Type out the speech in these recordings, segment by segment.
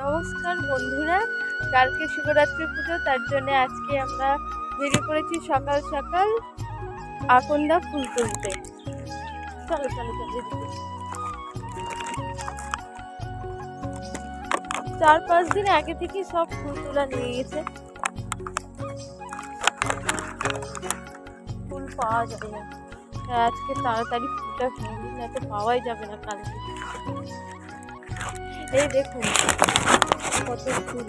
নমস্কার বন্ধুরা, কালকে শিবরাত্রি পুজো, তার জন্য আজকে আমরা বেরিয়ে পড়েছি সকাল সকাল আকন্দা ফুল তুলতে। চলো চলো চলো, 4-5 দিন আগে থেকে সব ফুল তোলা নিয়ে গেছে। ফুল পাওয়া যাবে না, আজকে তাড়াতাড়ি ফুলটা ভেঙে দিন, না তো পাওয়াই যাবে না কালকে। এই দেখুন কত ফুল।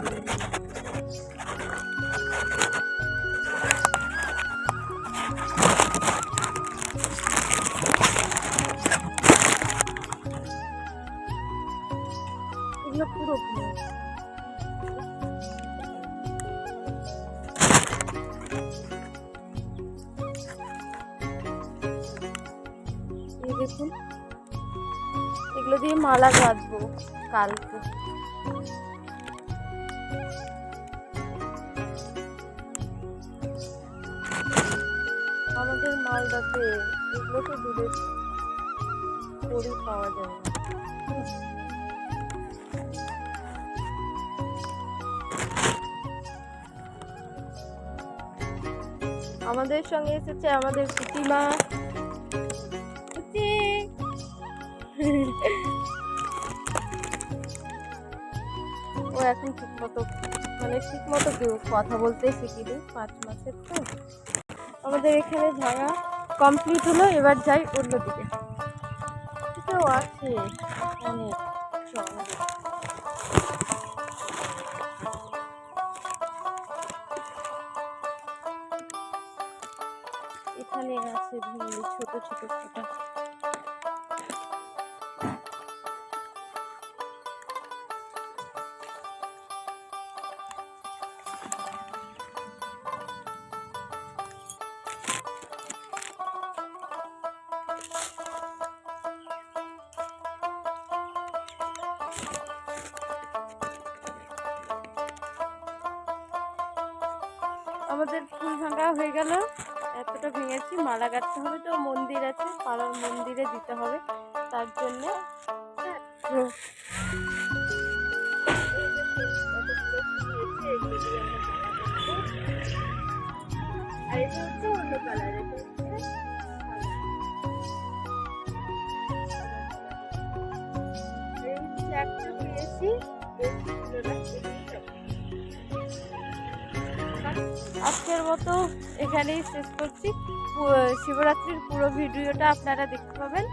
এগুলো পুরো ফুল। এই দেখুন, এগুলো দিয়ে মালা গাঁথবো কালকে। আমাদের মালদাতে এগুলো তো দূরে পরি পাওয়া যায় না। আমাদের সঙ্গে এসেছে আমাদের পিটিমা। ও এখন ঠিক মতো কথা বলতে শিখিনি, 5 মাসের তো। আমাদের এখানে ভাঙা কমপ্লিট হলো, এবার যাই অন্যদিকে। এটাও আছে অনেক। এখানে আছে ভেঙে ছোট ছোট ফোঁটা। আমাদের ফুল ভাঙা হয়ে গেল, এতটা ভেঙেছি। মালা গাঁথতে হবে, তো মন্দির আছে, পাড়ার মন্দিরে দিতে হবে, তার জন্য অন্য কালার। একটা পেয়েছি, আজকের মতো এখানেই শেষ করছি। শিবরাত্রির পুরো ভিডিওটা আপনারা দেখতে পাবেন।